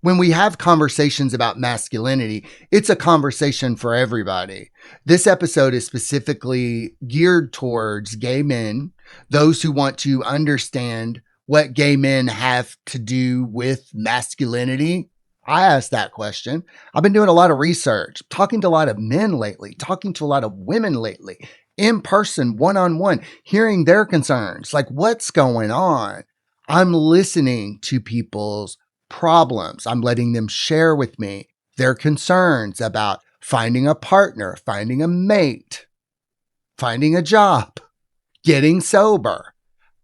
when we have conversations about masculinity, it's a conversation for everybody. This episode is specifically geared towards gay men, those who want to understand what gay men have to do with masculinity. I asked that question. I've been doing a lot of research, talking to a lot of men lately, talking to a lot of women lately, in person, one-on-one, hearing their concerns, like what's going on. I'm listening to people's problems. I'm letting them share with me their concerns about finding a partner, finding a mate, finding a job, getting sober.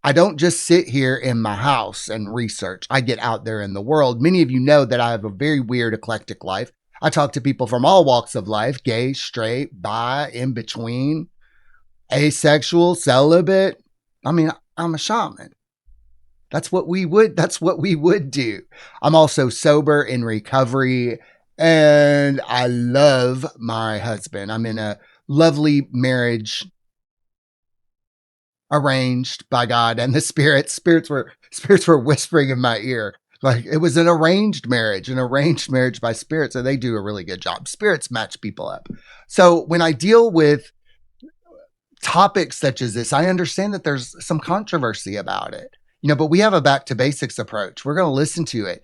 I don't just sit here in my house and research. I get out there in the world. Many of you know that I have a very weird, eclectic life. I talk to people from all walks of life, gay, straight, bi, in between, asexual, celibate. I mean, I'm a shaman. That's what we would do. I'm also sober, in recovery, and I love my husband. I'm in a lovely marriage, arranged by God and the spirits. Spirits were whispering in my ear. Like it was an arranged marriage by spirits, and they do a really good job. Spirits match people up. So when I deal with topics such as this, I understand that there's some controversy about it, but we have a back to basics approach. We're going to listen to it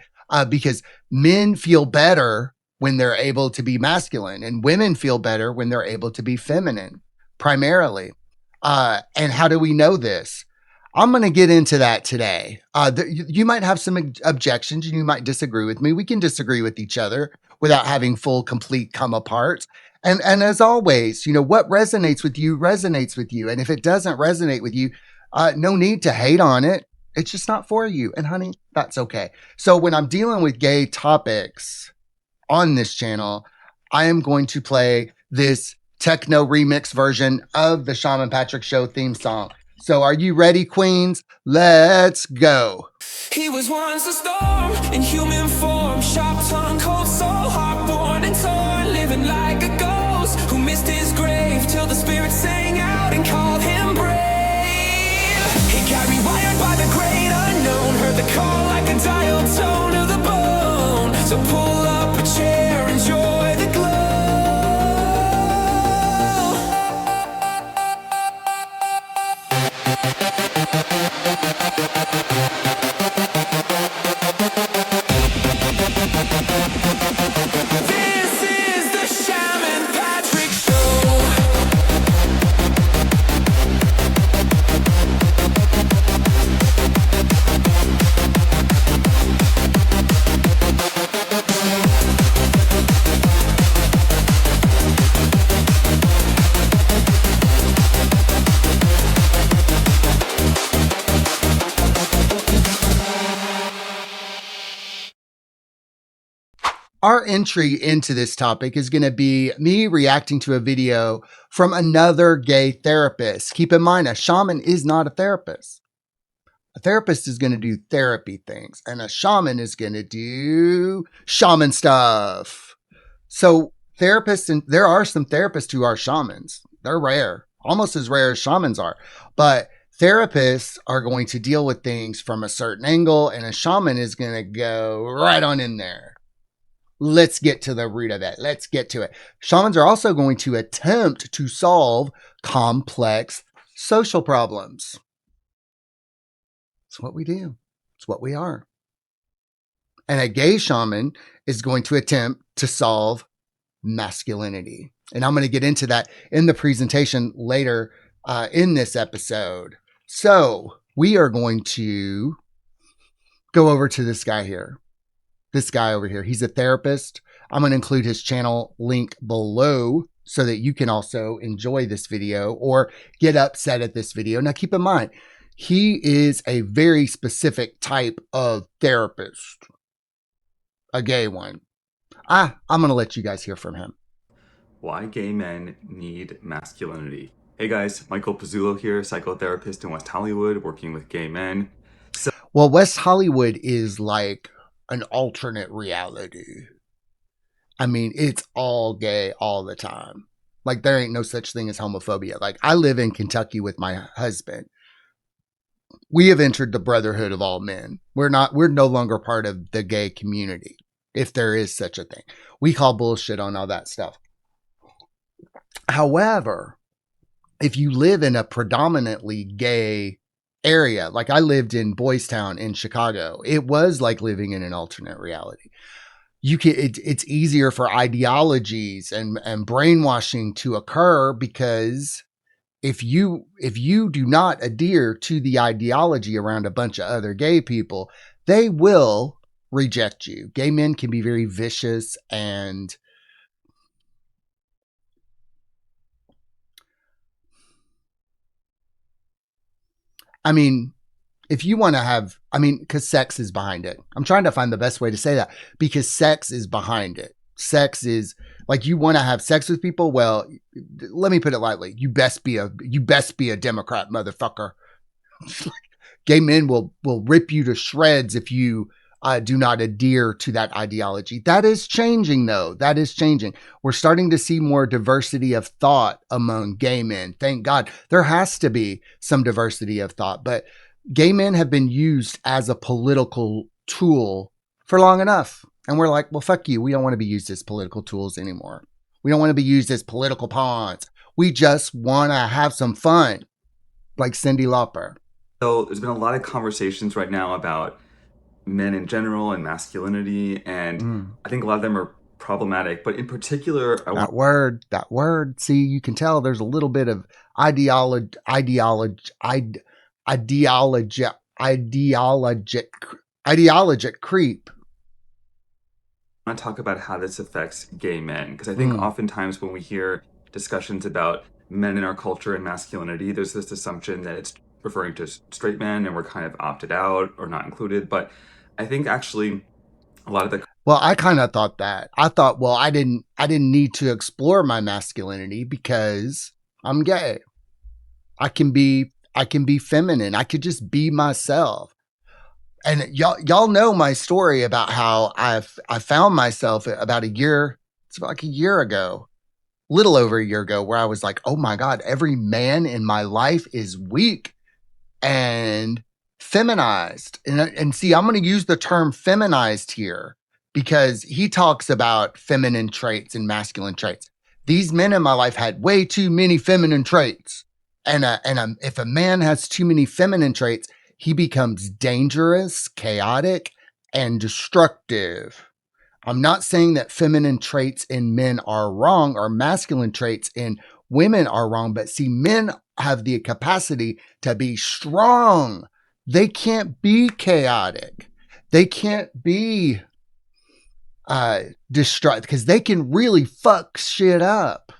because men feel better when they're able to be masculine, and women feel better when they're able to be feminine, primarily. And how do we know this? I'm going to get into that today. You might have some objections, and you might disagree with me. We can disagree with each other without having full, complete come apart. And as always, what resonates with you. And if it doesn't resonate with you, no need to hate on it. It's just not for you. And honey, that's okay. So when I'm dealing with gay topics on this channel, I am going to play this techno remix version of the Shaman Patrick Show theme song. So are you ready, queens? Let's go. He was once a storm in human form, sharp tongue, cold soul, heart-born and torn, living like a ghost who missed his grave till the spirit sang out and called him brave. He got rewired by the great unknown, heard the call like a dial tone of the bone. So pull up a chair, enjoy the glow. This is the Shaman Patrick Show. Our entry into this topic is going to be me reacting to a video from another gay therapist. Keep in mind, a shaman is not a therapist. A therapist is going to do therapy things, and a shaman is going to do shaman stuff. So therapists, and there are some therapists who are shamans. They're rare, almost as rare as shamans are. But therapists are going to deal with things from a certain angle, and a shaman is going to go right on in there. Let's get to the root of it. Let's get to it. Shamans are also going to attempt to solve complex social problems. It's what we do. It's what we are. And a gay shaman is going to attempt to solve masculinity. And I'm going to get into that in the presentation later in this episode. So we are going to go over to this guy here. This guy over here, he's a therapist. I'm going to include his channel link below so that you can also enjoy this video or get upset at this video. Now, keep in mind, he is a very specific type of therapist, a gay one. I'm going to let you guys hear from him. Why gay men need masculinity. Hey guys, Michael Pizzulo here, psychotherapist in West Hollywood, working with gay men. Well, West Hollywood is like an alternate reality. I mean, it's all gay all the time. Like there ain't no such thing as homophobia. Like I live in Kentucky with my husband. We have entered the brotherhood of all men. We're no longer part of the gay community. if there is such a thing. We call bullshit on all that stuff. However, if you live in a predominantly gay area, like I lived in Boys Town in Chicago, it was like living in an alternate reality. It's easier for ideologies and brainwashing to occur, because if you do not adhere to the ideology around a bunch of other gay people, they will reject you. Gay men can be very vicious, and I mean, if you want to have, because sex is behind it. I'm trying to find the best way to say that, because sex is behind it. Sex is like, you want to have sex with people. Well, let me put it lightly. You best be a Democrat, motherfucker. Gay men will rip you to shreds if you do not adhere to that ideology. That is changing, though. That is changing. We're starting to see more diversity of thought among gay men. Thank God. There has to be some diversity of thought, but gay men have been used as a political tool for long enough. And we're like, well, fuck you. We don't want to be used as political tools anymore. We don't want to be used as political pawns. We just want to have some fun, like Cyndi Lauper. So there's been a lot of conversations right now about men in general and masculinity, and I think a lot of them are problematic. But in particular, that word. See, you can tell there's a little bit of ideologic creep. I want to talk about how this affects gay men, because I think oftentimes when we hear discussions about men in our culture and masculinity, there's this assumption that it's referring to straight men and we're kind of opted out or not included. But I think actually a lot of the... Well, I kind of thought that. I thought, well, I didn't need to explore my masculinity because I'm gay. I can be feminine. I could just be myself. And y'all know my story about how I found myself about it's like a year ago, little over a year ago, where I was like, oh my God, every man in my life is weak and feminized. And see, I'm going to use the term feminized here because he talks about feminine traits and masculine traits. These men in my life had way too many feminine traits. And if a man has too many feminine traits, he becomes dangerous, chaotic, and destructive. I'm not saying that feminine traits in men are wrong or masculine traits in women are wrong, but see, men have the capacity to be strong. They can't be chaotic. They can't be destructive, because they can really fuck shit up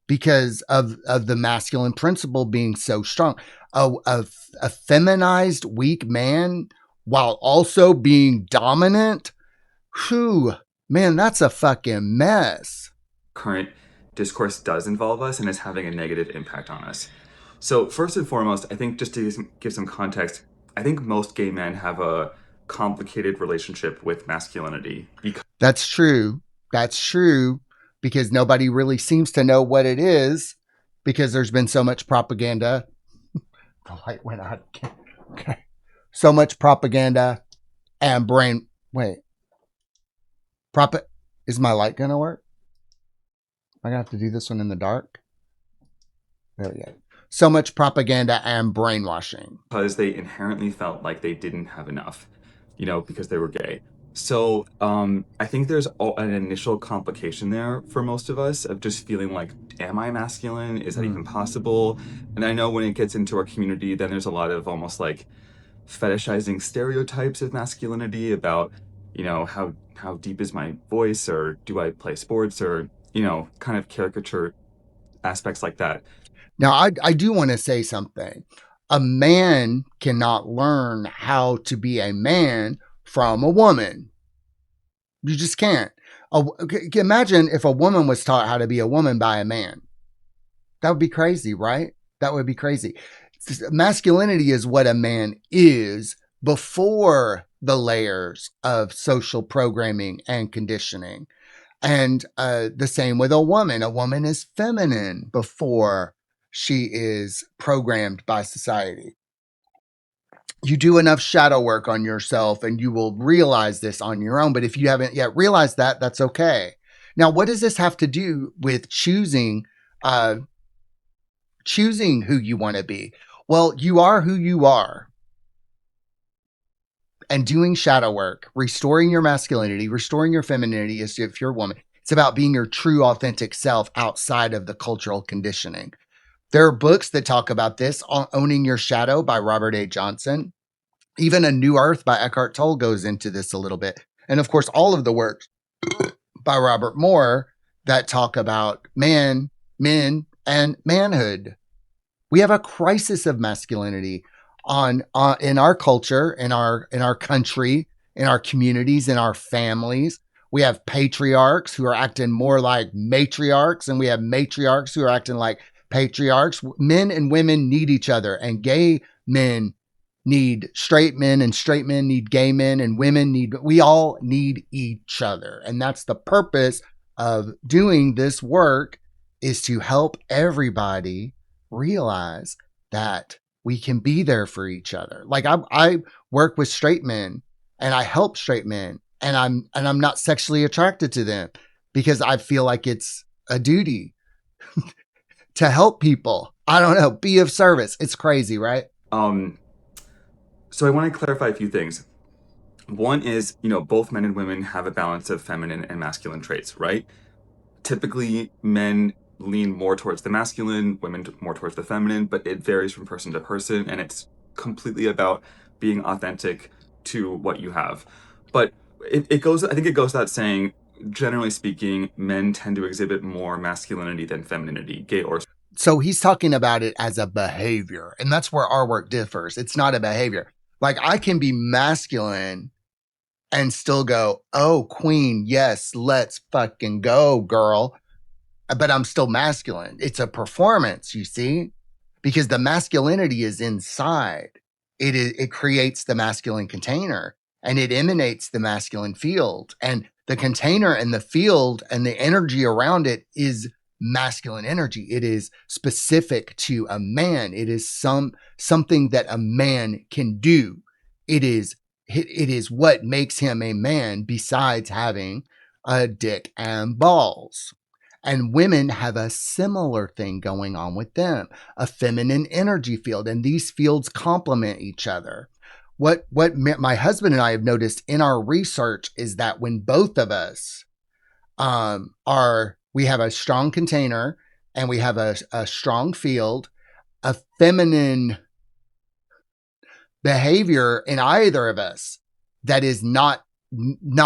because of the masculine principle being so strong. A feminized weak man while also being dominant, man, that's a fucking mess. Current discourse does involve us and is having a negative impact on us. So first and foremost, I think just to give some context, I think most gay men have a complicated relationship with masculinity. That's true. That's true, because nobody really seems to know what it is, because there's been so much propaganda. The light went out. Okay. So much propaganda and is my light going to work? I'm going to have to do this one in the dark. There we go. So much propaganda and brainwashing. Because they inherently felt like they didn't have enough, because they were gay. So I think there's an initial complication there for most of us of just feeling like, am I masculine? Is that even possible? And I know when it gets into our community, then there's a lot of almost like fetishizing stereotypes of masculinity about, how deep is my voice, or do I play sports, or, kind of caricature aspects like that. Now, I do want to say something. A man cannot learn how to be a man from a woman. You just can't. Imagine if a woman was taught how to be a woman by a man. That would be crazy, right? That would be crazy. Masculinity is what a man is before the layers of social programming and conditioning. And the same with a woman. A woman is feminine before she is programmed by society. You do enough shadow work on yourself and you will realize this on your own. But if you haven't yet realized that, that's okay. Now, what does this have to do with uh, choosing who you want to be? Well, you are who you are. And doing shadow work, restoring your masculinity, restoring your femininity as if you're a woman. It's about being your true, authentic self outside of the cultural conditioning. There are books that talk about this. Owning Your Shadow by Robert A. Johnson. Even A New Earth by Eckhart Tolle goes into this a little bit. And of course, all of the works by Robert Moore that talk about men, and manhood. We have a crisis of masculinity on in our culture, in our country, in our communities, in our families. We have patriarchs who are acting more like matriarchs, and we have matriarchs who are acting like patriarchs. Men and women need each other, and gay men need straight men, and straight men need gay men, and we all need each other. And that's the purpose of doing this work, is to help everybody realize that we can be there for each other. Like I work with straight men and I help straight men, and I'm not sexually attracted to them because I feel like it's a duty to help people. I don't know, be of service. It's crazy, right? So I want to clarify a few things. One is, both men and women have a balance of feminine and masculine traits, right? Typically, men lean more towards the masculine, women more towards the feminine, but it varies from person to person, and it's completely about being authentic to what you have. But I think it goes without saying, generally speaking, men tend to exhibit more masculinity than femininity, gay or. So he's talking about it as a behavior, and that's where our work differs. It's not a behavior. Like I can be masculine and still go, oh, queen, yes, let's fucking go, girl. But I'm still masculine. It's a performance, you see, because the masculinity is inside. It creates the masculine container, and it emanates the masculine field. And the container and the field and the energy around it is masculine energy. It is specific to a man. It is something that a man can do. It is what makes him a man, besides having a dick and balls. And women have a similar thing going on with them, a feminine energy field, and these fields complement each other. What my husband and I have noticed in our research is that when both of us we have a strong container and we have a strong field, a feminine behavior in either of us that is not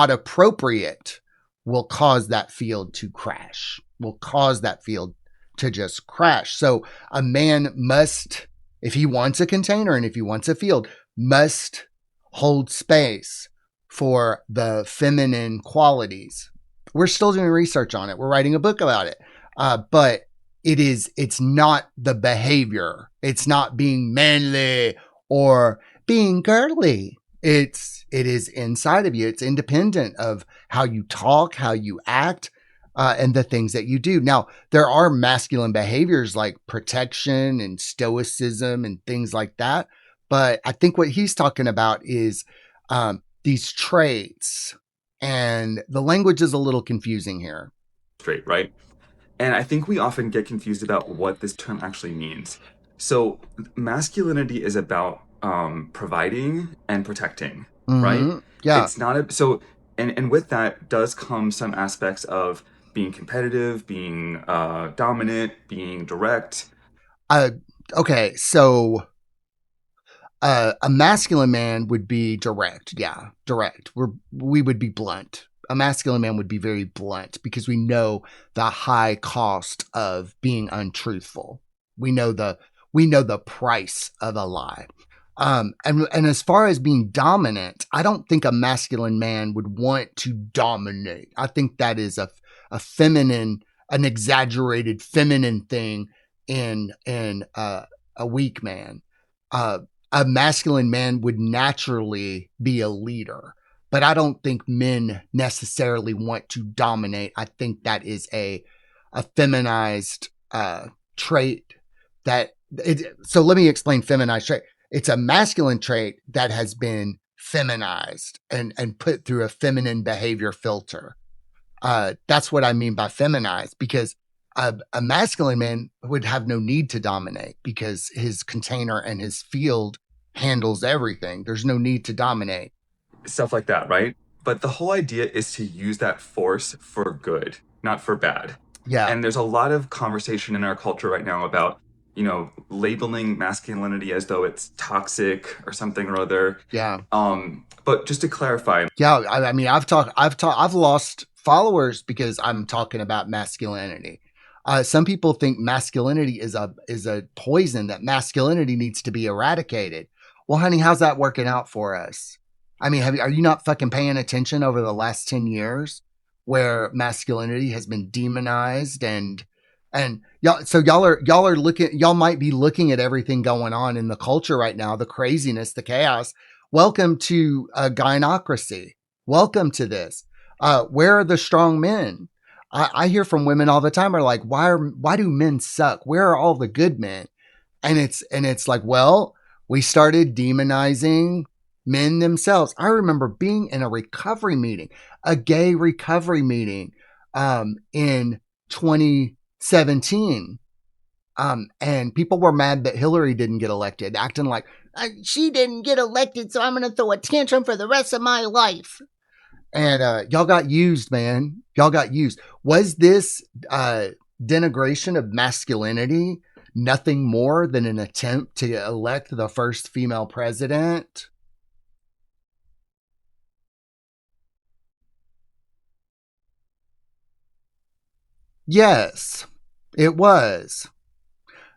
appropriate will cause that field to crash, will cause that field to just crash. So a man must, if he wants a container and if he wants a field, must hold space for the feminine qualities. We're still doing research on it. We're writing a book about it. But it's not the behavior. It's not being manly or being girly. It is inside of you. It's independent of how you talk, how you act, and the things that you do. Now, there are masculine behaviors like protection and stoicism and things like that. But I think what he's talking about is these traits, and the language is a little confusing here. Straight, right? And I think we often get confused about what this term actually means. So masculinity is about providing and protecting, right? Yeah. It's not and with that does come some aspects of being competitive, being dominant, being direct. Okay, so a masculine man would be direct. Yeah, direct. We would be blunt. A masculine man would be very blunt because we know the high cost of being untruthful. We know the price of a lie. And as far as being dominant, I don't think a masculine man would want to dominate. I think that is a feminine, an exaggerated feminine thing in a weak man. A masculine man would naturally be a leader, but I don't think men necessarily want to dominate. I think that is a feminized trait. So let me explain feminized trait. It's a masculine trait that has been feminized and put through a feminine behavior filter. That's what I mean by feminized, because a masculine man would have no need to dominate because his container and his field handles everything. There's no need to dominate. Stuff like that, right? But the whole idea is to use that force for good, not for bad. Yeah. And there's a lot of conversation in our culture right now about, labeling masculinity as though it's toxic or something or other. Yeah. But just to clarify. Yeah. I mean, I've lost followers because I'm talking about masculinity. Some people think masculinity is a poison, that masculinity needs to be eradicated. Well, honey, how's that working out for us? I mean, are you not fucking paying attention over the last 10 years where masculinity has been demonized and y'all might be looking at everything going on in the culture right now, the craziness, the chaos. Welcome to gynocracy. Welcome to this. Where are the strong men? I hear from women all the time are like, why do men suck? Where are all the good men? And it's like, well, we started demonizing men themselves. I remember being in a recovery meeting, a gay recovery meeting, in 2017. And people were mad that Hillary didn't get elected, acting like she didn't get elected, so I'm going to throw a tantrum for the rest of my life. And y'all got used, man. Y'all got used. Was this denigration of masculinity nothing more than an attempt to elect the first female president? Yes, it was.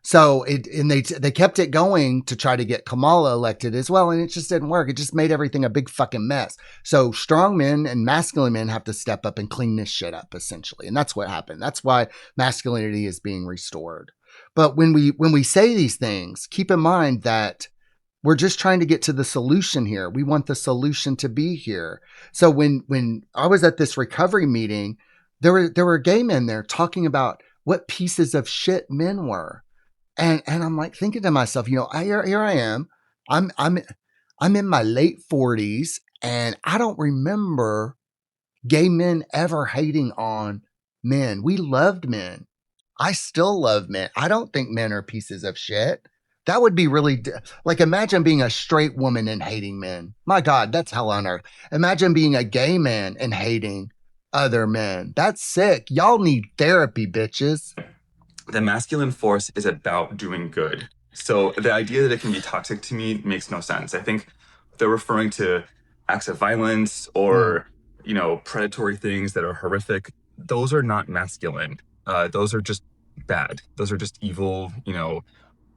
So they kept it going to try to get Kamala elected as well, and it just didn't work. It just made everything a big fucking mess. So strong men and masculine men have to step up and clean this shit up, essentially, and that's what happened. That's why masculinity is being restored. But when we say these things, keep in mind that we're just trying to get to the solution here. We want the solution to be here. So when I was at this recovery meeting, there were gay men there talking about what pieces of shit men were. And I'm like thinking to myself, here I am. I'm in my late 40s, and I don't remember gay men ever hating on men. We loved men. I still love men. I don't think men are pieces of shit. That would be really like, imagine being a straight woman and hating men. My God, that's hell on earth. Imagine being a gay man and hating other men. That's sick. Y'all need therapy, bitches. The masculine force is about doing good. So the idea that it can be toxic to me makes no sense. I think they're referring to acts of violence or, predatory things that are horrific. Those are not masculine. Those are just bad. Those are just evil,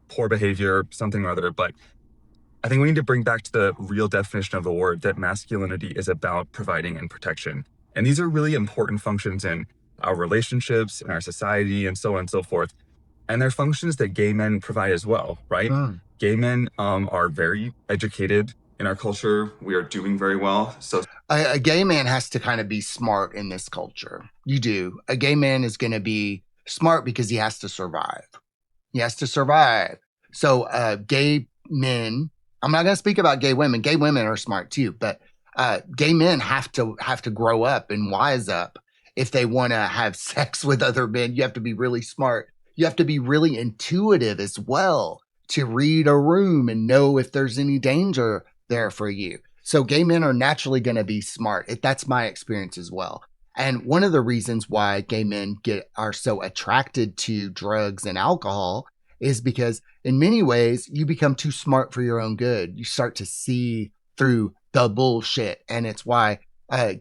poor behavior, something or other. But I think we need to bring back to the real definition of the word, that masculinity is about providing and protection. And these are really important functions in our relationships, in our society, and so on and so forth. And they're functions that gay men provide as well, right? Gay men are very educated in our culture. We are doing very well. So a gay man has to kind of be smart in this culture. You do. A gay man is going to be smart because he has to survive. He has to survive. So gay men, I'm not going to speak about gay women. Gay women are smart too, but gay men have to grow up and wise up. If they want to have sex with other men, you have to be really smart. You have to be really intuitive as well to read a room and know if there's any danger there for you. So gay men are naturally going to be smart. That's my experience as well. And one of the reasons why gay men are so attracted to drugs and alcohol is because in many ways you become too smart for your own good. You start to see through the bullshit. And it's why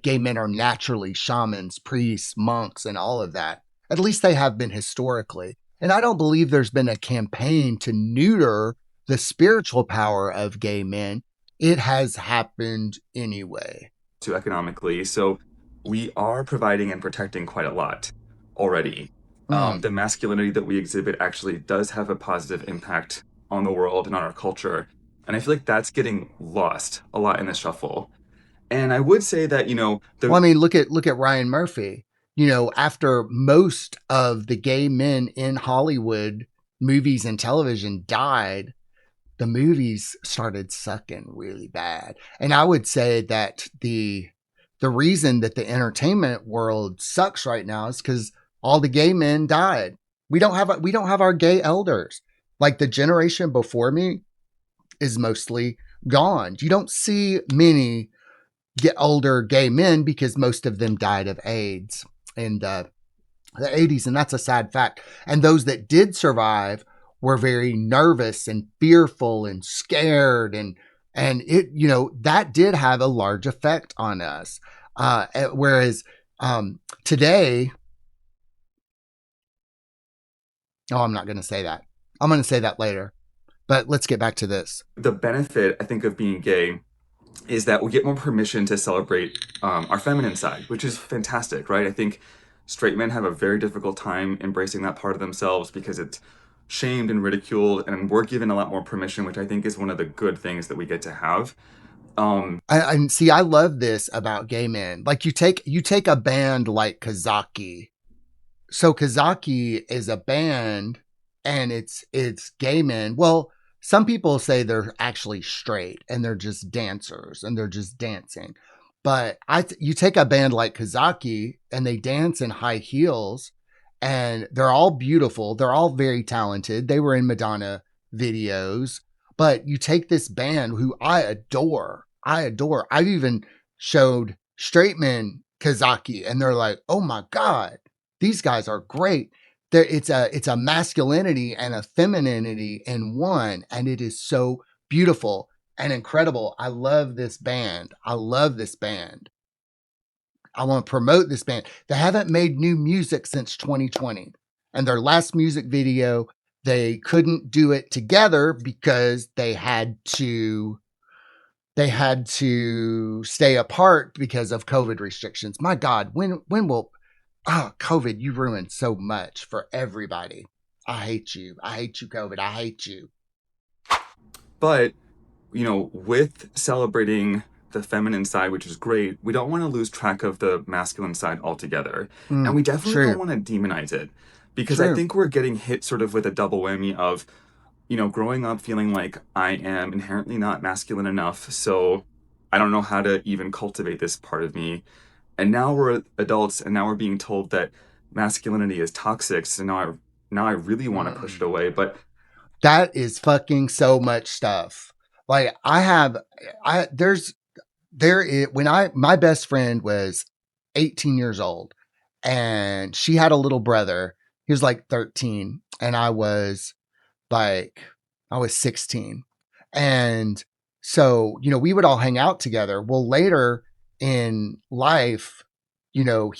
gay men are naturally shamans, priests, monks, and all of that. At least they have been historically. And I don't believe there's been a campaign to neuter the spiritual power of gay men. It has happened anyway. To economically. So we are providing and protecting quite a lot already. The masculinity that we exhibit actually does have a positive impact on the world and on our culture. And I feel like that's getting lost a lot in the shuffle. And I would say that, look at Ryan Murphy. After most of the gay men in Hollywood movies and television died, the movies started sucking really bad. And I would say that the reason that the entertainment world sucks right now is because all the gay men died. We don't have our gay elders. Like the generation before me is mostly gone. You don't see many get older gay men because most of them died of AIDS in the 80s, and that's a sad fact. And those that did survive were very nervous and fearful and scared, and it, you know, that did have a large effect on us. Whereas today, oh, I'm not going to say that. I'm going to say that later. But let's get back to this. The benefit, I think, of being gay is that we get more permission to celebrate our feminine side, which is fantastic, right? I think straight men have a very difficult time embracing that part of themselves because it's shamed and ridiculed, and we're given a lot more permission, which I think is one of the good things that we get to have. And see, I love this about gay men. Like you take a band like Kazaki. So Kazaki is a band, and it's gay men. Well, some people say they're actually straight and they're just dancers and they're just dancing. But you take a band like Kazaki and they dance in high heels, and they're all beautiful. They're all very talented. They were in Madonna videos. But you take this band who I adore. I've even showed straight men Kazaki, and they're like, oh my God, these guys are great. It's a masculinity and a femininity in one, and it is so beautiful and incredible. I love this band. I want to promote this band. They haven't made new music since 2020, and their last music video, they couldn't do it together because they had to stay apart because of COVID restrictions. My God, when will COVID, you ruined so much for everybody. I hate you. I hate you, COVID. I hate you. But, you know, with celebrating the feminine side, which is great, we don't want to lose track of the masculine side altogether. And we definitely don't want to demonize it. Because I think we're getting hit sort of with a double whammy of, you know, growing up feeling like I am inherently not masculine enough, so I don't know how to even cultivate this part of me. And now we're adults, and now we're being told that masculinity is toxic. So now I really want to push it away. But that is fucking so much stuff. Like my best friend was 18 years old, and she had a little brother. He was like 13, and I was 16. And so, you know, we would all hang out together. Well, later in life, you know,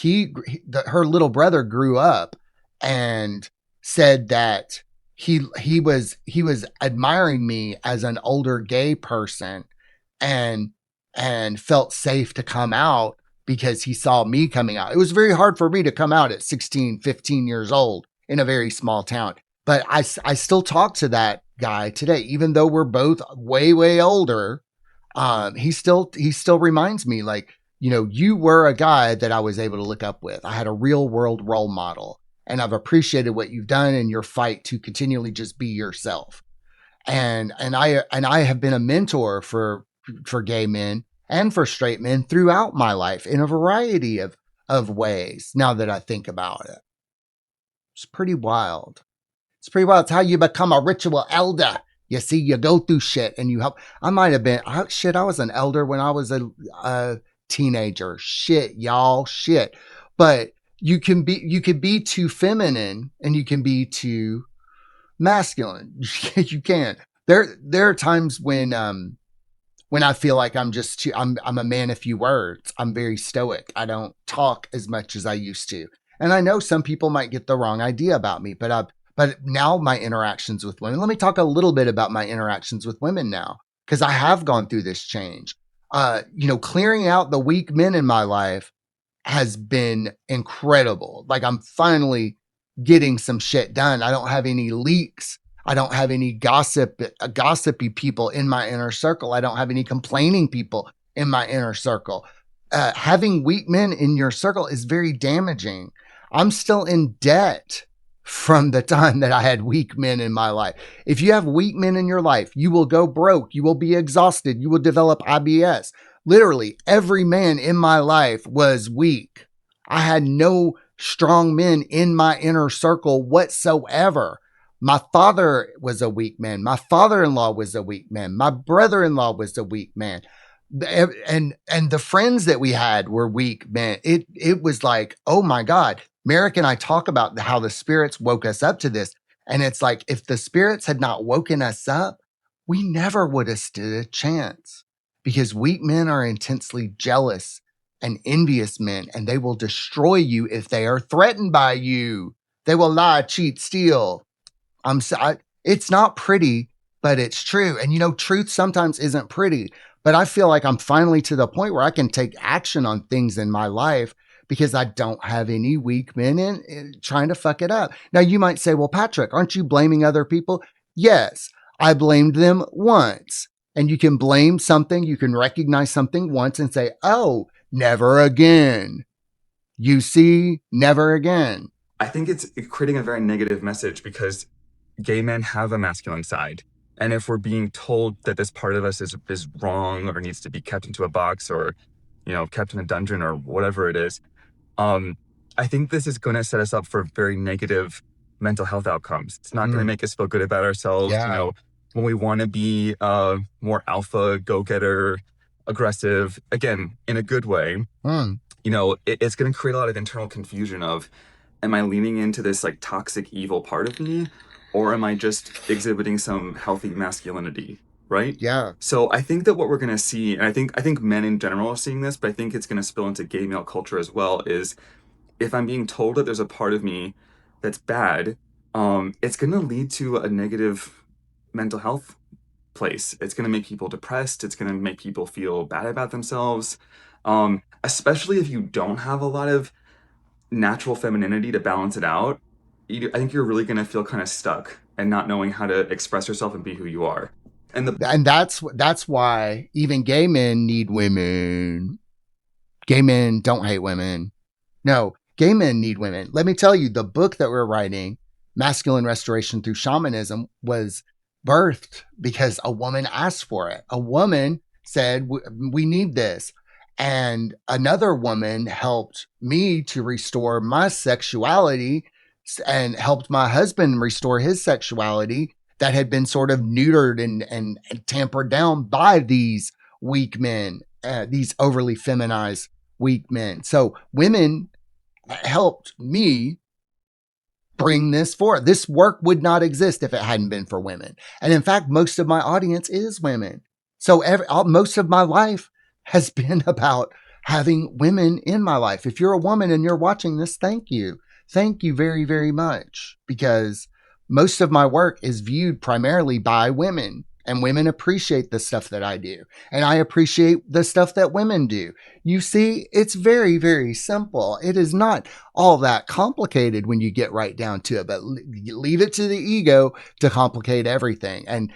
her little brother grew up and said that he was admiring me as an older gay person, and felt safe to come out because he saw me coming out. It was very hard for me to come out at 16, 15 years old in a very small town. But I still talk to that guy today, even though we're both way, way older. He still reminds me, like, you know, you were a guy that I was able to look up with. I had a real world role model, and I've appreciated what you've done in your fight to continually just be yourself. And I have been a mentor for gay men and for straight men throughout my life in a variety of ways. Now that I think about it, it's pretty wild. It's pretty wild. It's how you become a ritual elder. You see, you go through shit and you help. I might have been, I was an elder when I was a teenager. Shit, y'all, shit. But you could be too feminine and you can be too masculine. You can. There are times when I feel like I'm just too, I'm a man of few words. I'm very stoic. I don't talk as much as I used to. And I know some people might get the wrong idea about me, but now my interactions with women, let me talk a little bit about my interactions with women now, because I have gone through this change. You know, clearing out the weak men in my life has been incredible. Like, I'm finally getting some shit done. I don't have any leaks. I don't have any gossipy people in my inner circle. I don't have any complaining people in my inner circle. Having weak men in your circle is very damaging. I'm still in debt from the time that I had weak men in my life. If you have weak men in your life, you will go broke. You will be exhausted. You will develop IBS. Literally, every man in my life was weak. I had no strong men in my inner circle whatsoever. My father was a weak man. My father-in-law was a weak man. My brother-in-law was a weak man. And the friends that we had were weak men. It was like, oh my God. Merrick and I talk about how the spirits woke us up to this. And it's like, if the spirits had not woken us up, we never would have stood a chance, because weak men are intensely jealous and envious men, and they will destroy you if they are threatened by you. They will lie, cheat, steal. It's not pretty, but it's true. And truth sometimes isn't pretty, but I feel like I'm finally to the point where I can take action on things in my life because I don't have any weak men in trying to fuck it up. Now you might say, well, Patrick, aren't you blaming other people? Yes, I blamed them once. And you can blame something, you can recognize something once and say, oh, never again. You see, never again. I think it's creating a very negative message because gay men have a masculine side. And if we're being told that this part of us is wrong or needs to be kept into a box or, kept in a dungeon or whatever it is, I think this is going to set us up for very negative mental health outcomes. It's not going to make us feel good about ourselves. Yeah. When we want to be more alpha, go-getter, aggressive, again, in a good way, it's going to create a lot of internal confusion of, am I leaning into this like toxic, evil part of me? Or am I just exhibiting some healthy masculinity, right? Yeah. So I think that what we're going to see, and I think men in general are seeing this, but I think it's going to spill into gay male culture as well, is if I'm being told that there's a part of me that's bad, it's going to lead to a negative mental health place. It's going to make people depressed. It's going to make people feel bad about themselves, especially if you don't have a lot of natural femininity to balance it out. I think you're really going to feel kind of stuck and not knowing how to express yourself and be who you are. And that's why even gay men need women. Gay men don't hate women. No, gay men need women. Let me tell you, the book that we're writing, Masculine Restoration Through Shamanism, was birthed because a woman asked for it. A woman said, we need this. And another woman helped me to restore my sexuality and helped my husband restore his sexuality that had been sort of neutered and tampered down by these weak men, these overly feminized weak men. So women helped me bring this forth. This work would not exist if it hadn't been for women. And in fact, most of my audience is women. So most of my life has been about having women in my life. If you're a woman and you're watching this, thank you. Thank you very, very much, because most of my work is viewed primarily by women, and women appreciate the stuff that I do. And I appreciate the stuff that women do. You see, it's very, very simple. It is not all that complicated when you get right down to it, but leave it to the ego to complicate everything. And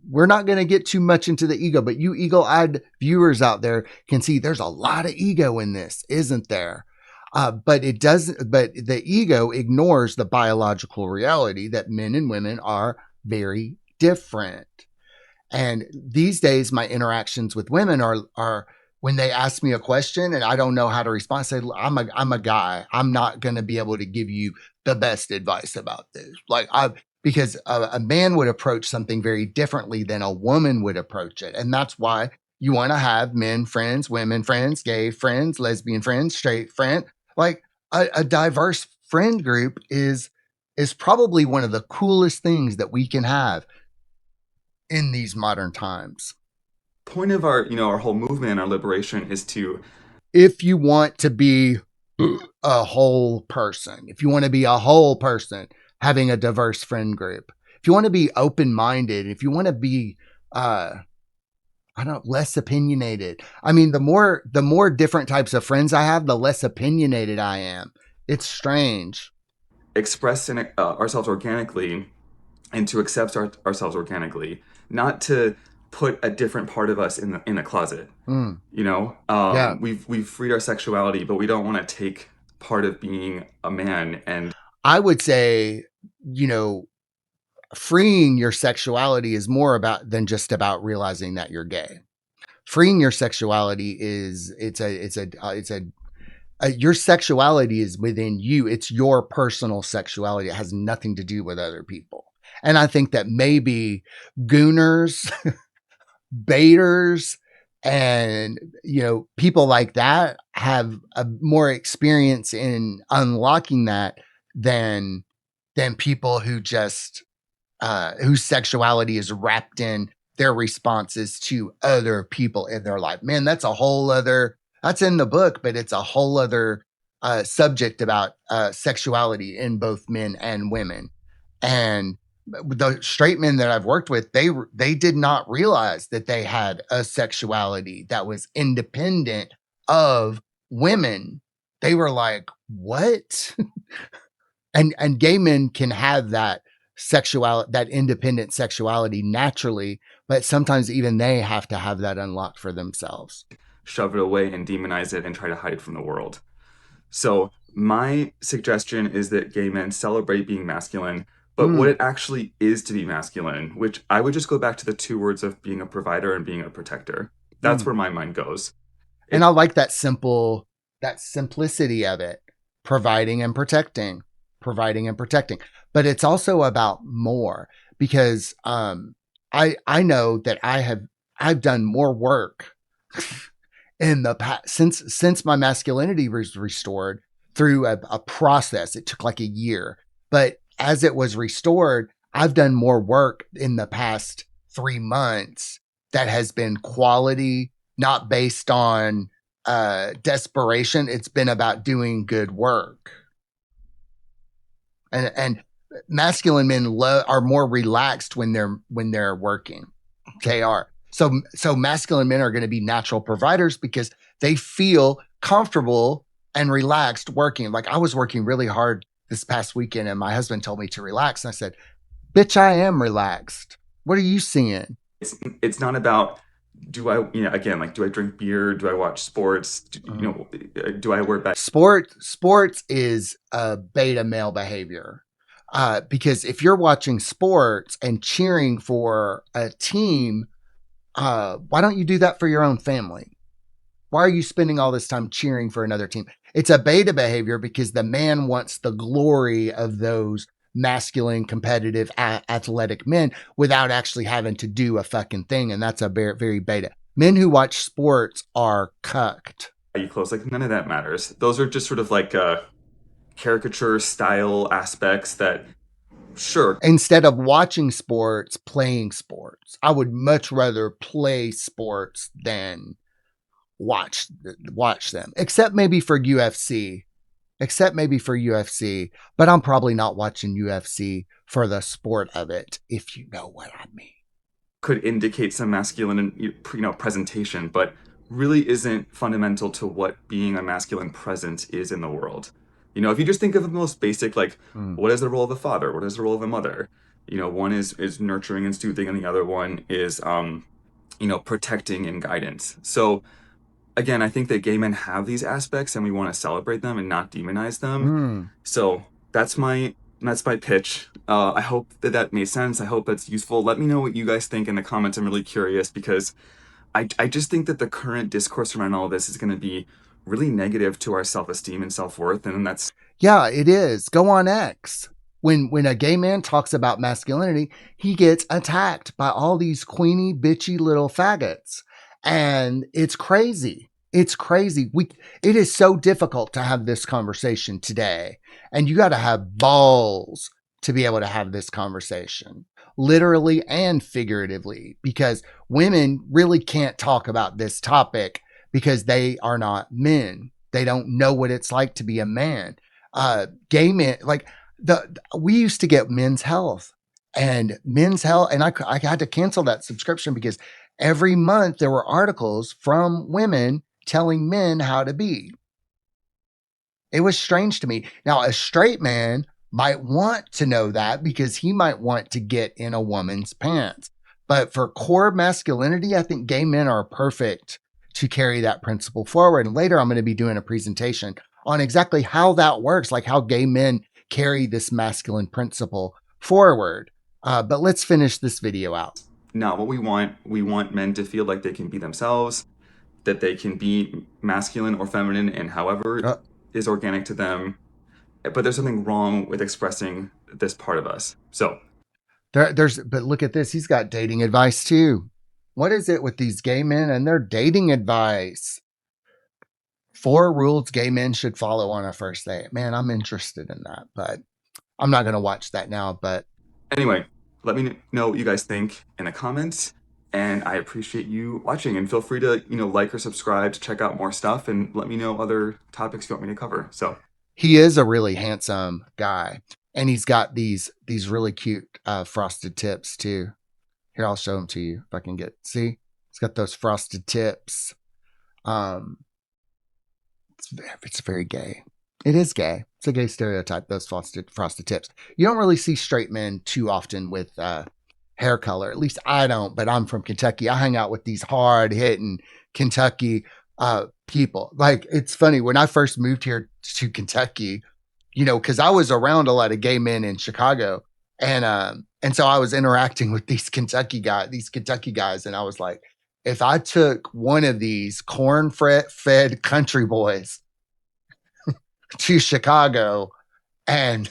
we're not going to get too much into the ego, but you eagle-eyed viewers out there can see there's a lot of ego in this, isn't there? But the ego ignores the biological reality that men and women are very different. And these days, my interactions with women are when they ask me a question and I don't know how to respond, I say, I'm a guy. I'm not going to be able to give you the best advice about this. Because a man would approach something very differently than a woman would approach it. And that's why you want to have men friends, women friends, gay friends, lesbian friends, straight friend. Like a diverse friend group is probably one of the coolest things that we can have in these modern times. Point of our whole movement, our liberation, is to, if you want to be a whole person, having a diverse friend group, if you want to be open-minded, if you want to be less opinionated. I mean, the more different types of friends I have, the less opinionated I am. It's strange. Express ourselves organically and to accept ourselves organically, not to put a different part of us in a closet. Yeah. We've freed our sexuality, but we don't want to take part of being a man. And I would say you know, freeing your sexuality is more about than just about realizing that you're gay. Freeing your sexuality is your sexuality is within you. It's your personal sexuality. It has nothing to do with other people. And I think that maybe gooners, baiters, and people like that have a more experience in unlocking that than people who just whose sexuality is wrapped in their responses to other people in their life. Man, that's in the book, but it's a whole other subject about sexuality in both men and women. And the straight men that I've worked with, they did not realize that they had a sexuality that was independent of women. They were like, what? and gay men can have that independent sexuality naturally, but sometimes even they have to have that unlocked for themselves. Shove it away and demonize it and try to hide it from the world. So my suggestion is that gay men celebrate being masculine, but what it actually is to be masculine, which I would just go back to the two words of being a provider and being a protector. That's where my mind goes. And I like that simplicity of it, providing and protecting. But it's also about more, because I know that I've done more work in the past since my masculinity was restored through a process. It took like a year, but as it was restored, I've done more work in the past 3 months that has been quality, not based on desperation. It's been about doing good work. And masculine men are more relaxed when they're working. They are. So masculine men are going to be natural providers because they feel comfortable and relaxed working. Like, I was working really hard this past weekend and my husband told me to relax. And I said, bitch, I am relaxed. What are you seeing? It's not about, do I drink beer? Do I watch sports? Do I wear bad? Sports is a beta male behavior. Because if you're watching sports and cheering for a team, why don't you do that for your own family? Why are you spending all this time cheering for another team? It's a beta behavior because the man wants the glory of those masculine, competitive, athletic men without actually having to do a fucking thing. And that's a very, very beta. Men who watch sports are cucked. Are you close? Like, none of that matters. Those are just sort of like caricature style aspects that, sure. Instead of watching sports, playing sports. I would much rather play sports than watch them, except maybe for UFC. But I'm probably not watching UFC for the sport of it, if you know what I mean. Could indicate some masculine, presentation, but really isn't fundamental to what being a masculine presence is in the world. If you just think of the most basic, like, what is the role of a father? What is the role of a mother? One is nurturing and soothing, and the other one is, protecting and guidance. So, again, I think that gay men have these aspects, and we want to celebrate them and not demonize them. So that's my pitch. I hope that made sense. I hope that's useful. Let me know what you guys think in the comments. I'm really curious, because I just think that the current discourse around all of this is going to be really negative to our self-esteem and self-worth, and that's... Yeah, it is. Go on X. When a gay man talks about masculinity, he gets attacked by all these queeny, bitchy little faggots. And it's crazy. It's crazy. It is so difficult to have this conversation today. And you got to have balls to be able to have this conversation, literally and figuratively, because women really can't talk about this topic because they are not men. They don't know what it's like to be a man. Gay men, like we used to get Men's Health, and I had to cancel that subscription because every month there were articles from women telling men how to be. It was strange to me. Now, a straight man might want to know that because he might want to get in a woman's pants. But for core masculinity, I think gay men are perfect to carry that principle forward. And later I'm going to be doing a presentation on exactly how that works, like how gay men carry this masculine principle forward. But let's finish this video out. Not what we want men to feel like they can be themselves, that they can be masculine or feminine and however is organic to them. But there's something wrong with expressing this part of us. So but look at this. He's got dating advice too. What is it with these gay men and their dating advice? 4 rules gay men should follow on a first date. Man, I'm interested in that, but I'm not going to watch that now. But anyway, let me know what you guys think in the comments. And I appreciate you watching, and feel free to, like or subscribe to check out more stuff, and let me know other topics you want me to cover. So he is a really handsome guy, and he's got these really cute frosted tips too. Here, I'll show them to you if I can see. He's got those frosted tips. It's very gay. It is gay. It's a gay stereotype, those frosted tips. You don't really see straight men too often with hair color. At least I don't, but I'm from Kentucky. I hang out with these hard-hitting Kentucky people. Like, it's funny. When I first moved here to Kentucky, because I was around a lot of gay men in Chicago, and so I was interacting with these Kentucky guys, and I was like, if I took one of these corn-fed country boys to Chicago and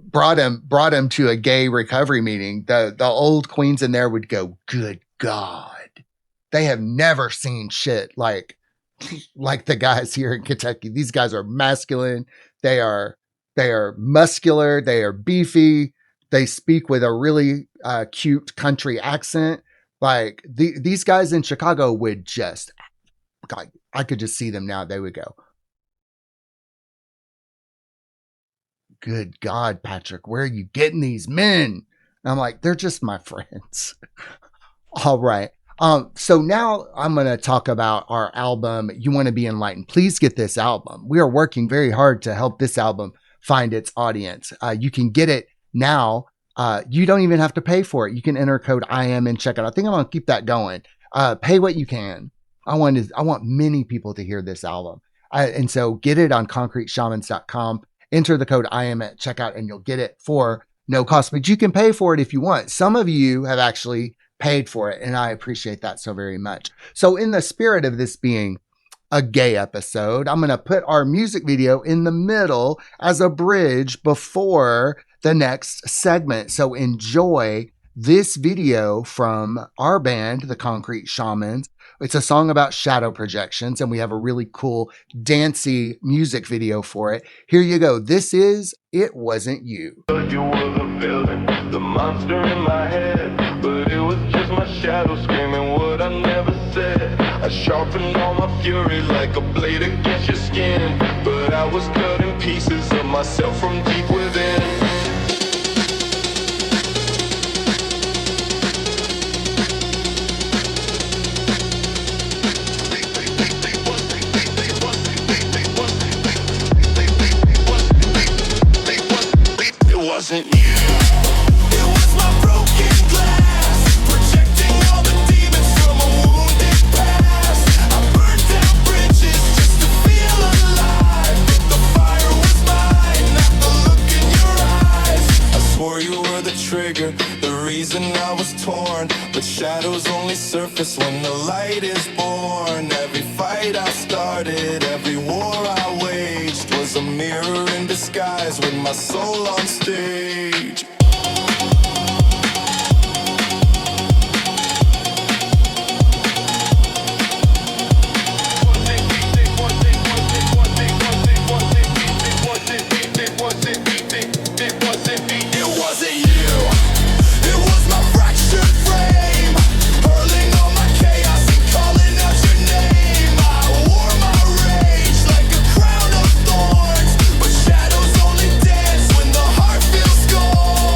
brought him to a gay recovery meeting, the old queens in there would go, good God, they have never seen shit like the guys here in Kentucky. These guys are masculine. They are muscular. They are beefy. They speak with a really cute country accent. Like these guys in Chicago would just, God, I could just see them now. They would go, good God, Patrick, where are you getting these men? And I'm like, they're just my friends. All right. So now I'm going to talk about our album, You Want to Be Enlightened. Please get this album. We are working very hard to help this album find its audience. You can get it now. You don't even have to pay for it. You can enter code IM and check it out. I think I'm going to keep that going. Pay what you can. I want many people to hear this album. And so get it on concreteshamans.com. Enter the code IM at checkout and you'll get it for no cost, but you can pay for it if you want. Some of you have actually paid for it, and I appreciate that so very much. So in the spirit of this being a gay episode, I'm going to put our music video in the middle as a bridge before the next segment. So enjoy this video from our band, the Concrete Shamans. It's a song about shadow projections, and we have a really cool dancey music video for it. Here you go. This is It Wasn't You. You were the villain, the monster in my head, but it was just my shadow screaming what I never said. I sharpened all my fury like a blade against your skin, but I was cutting pieces of myself from deep within. Wasn't you. It was my broken glass, projecting all the demons from a wounded past. I burned down bridges just to feel alive. The fire was mine, not the look in your eyes. I swore you were the trigger, the reason I was torn, but shadows only surface when the light is born. Every fight I started, every war I waged was a mirror in disguise with my soul on stage. It wasn't you. It was my fractured frame, hurling all my chaos and calling out your name. I wore my rage like a crown of thorns, but shadows only dance when the heart feels scorned.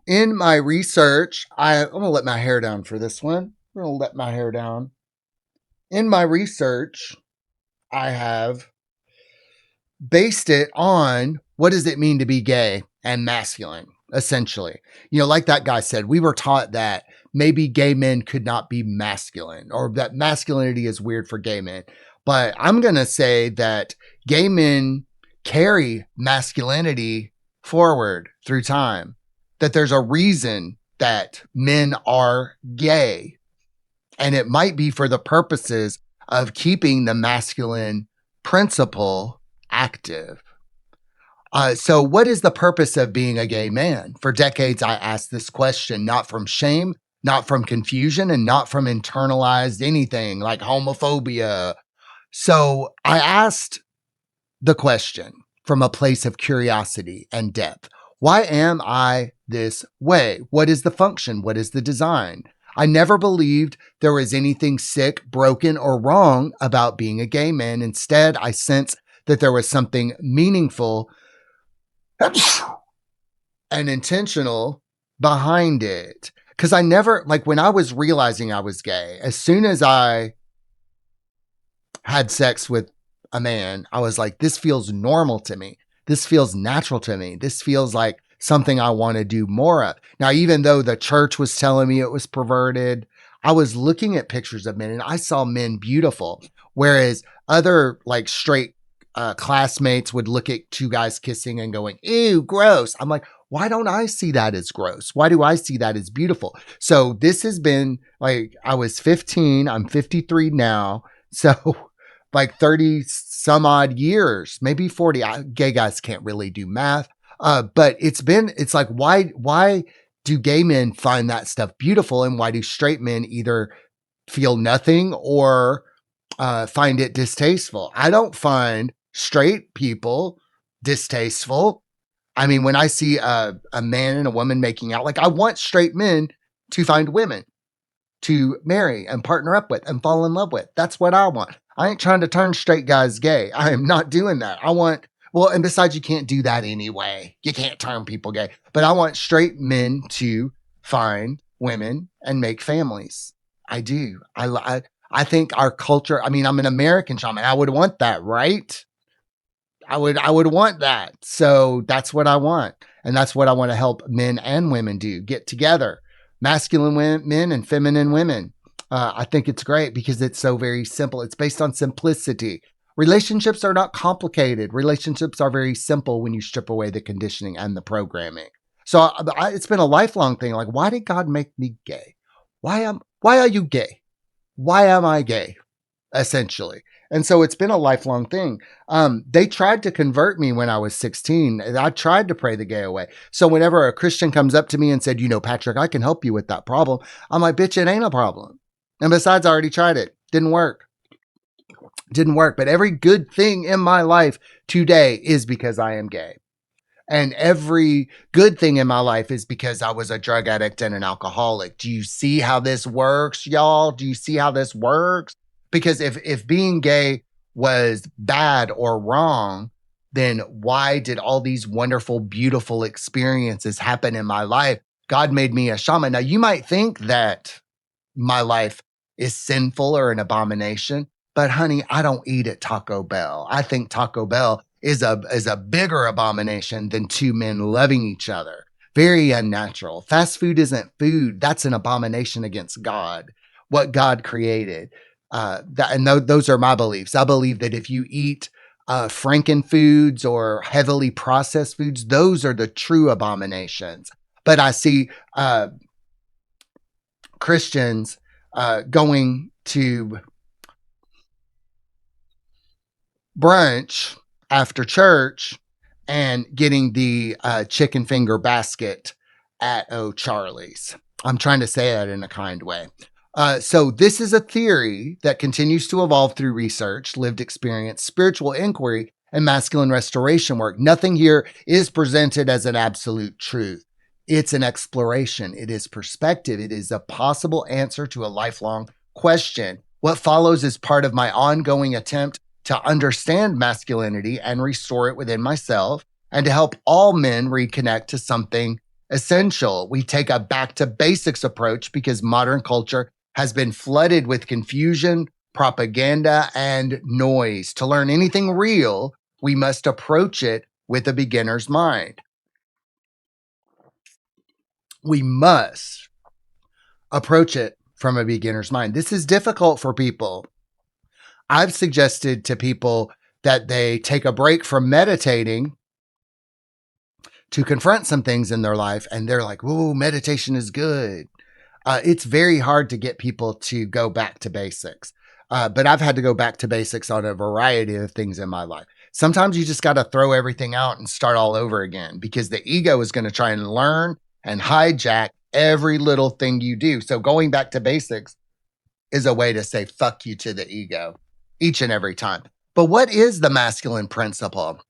In my research, I'm going to let my hair down for this one. I'm going to let my hair down. In my research, I have based it on what does it mean to be gay and masculine, essentially. Like that guy said, we were taught that maybe gay men could not be masculine or that masculinity is weird for gay men. But I'm going to say that gay men carry masculinity forward through time, that there's a reason that men are gay. And it might be for the purposes of keeping the masculine principle active. So what is the purpose of being a gay man? For decades, I asked this question, not from shame, not from confusion, and not from internalized anything like homophobia. So I asked the question from a place of curiosity and depth. Why am I this way? What is the function? What is the design? I never believed there was anything sick, broken, or wrong about being a gay man. Instead, I sensed that there was something meaningful and intentional behind it. Because I never, like when I was realizing I was gay, as soon as I had sex with a man, I was like, this feels normal to me. This feels natural to me. This feels like something I want to do more of. Now, even though the church was telling me it was perverted, I was looking at pictures of men and I saw men beautiful. Whereas other like straight classmates would look at two guys kissing and going, ew, gross. I'm like, why don't I see that as gross? Why do I see that as beautiful? So this has been like, I was 15, I'm 53 now. So like 30 some odd years, maybe 40. Gay guys can't really do math. But it's like, why do gay men find that stuff beautiful? And why do straight men either feel nothing or find it distasteful? I don't find straight people distasteful. I mean, when I see a man and a woman making out, like I want straight men to find women to marry and partner up with and fall in love with. That's what I want. I ain't trying to turn straight guys gay. I am not doing that. And besides, you can't do that anyway. You can't turn people gay. But I want straight men to find women and make families. I do. I think our culture, I mean, I'm an American shaman. I would want that, right? I would want that. So that's what I want. And that's what I want to help men and women do. Get together. Masculine men and feminine women. I think it's great because it's so very simple. It's based on simplicity. Relationships are not complicated. Relationships are very simple when you strip away the conditioning and the programming. So it's been a lifelong thing. Like, why did God make me gay? Why are you gay? Why am I gay? Essentially. And so it's been a lifelong thing. They tried to convert me when I was 16. I tried to pray the gay away. So whenever a Christian comes up to me and said, Patrick, I can help you with that problem. I'm like, bitch, it ain't a problem. And besides, I already tried it. Didn't work. But every good thing in my life today is because I am gay. And every good thing in my life is because I was a drug addict and an alcoholic. Do you see how this works, y'all? Do you see how this works? Because if being gay was bad or wrong, then why did all these wonderful, beautiful experiences happen in my life? God made me a shaman. Now, you might think that my life is sinful or an abomination, but honey, I don't eat at Taco Bell. I think Taco Bell is a bigger abomination than two men loving each other. Very unnatural. Fast food isn't food. That's an abomination against God, what God created. Those are my beliefs. I believe that if you eat Franken foods or heavily processed foods, those are the true abominations. But I see Christians going to brunch after church and getting the chicken finger basket at O'Charlie's. I'm trying to say that in a kind way. So this is a theory that continues to evolve through research, lived experience, spiritual inquiry, and masculine restoration work. Nothing here is presented as an absolute truth. It's an exploration. It is perspective. It is a possible answer to a lifelong question. What follows is part of my ongoing attempt to understand masculinity and restore it within myself, and to help all men reconnect to something essential. We take a back to basics approach because modern culture has been flooded with confusion, propaganda, and noise. To learn anything real, we must approach it with a beginner's mind. We must approach it from a beginner's mind. This is difficult for people. I've suggested to people that they take a break from meditating to confront some things in their life, and they're like, "Whoa, meditation is good." It's very hard to get people to go back to basics. But I've had to go back to basics on a variety of things in my life. Sometimes you just got to throw everything out and start all over again because the ego is going to try and learn and hijack every little thing you do. So going back to basics is a way to say fuck you to the ego each and every time. But what is the masculine principle?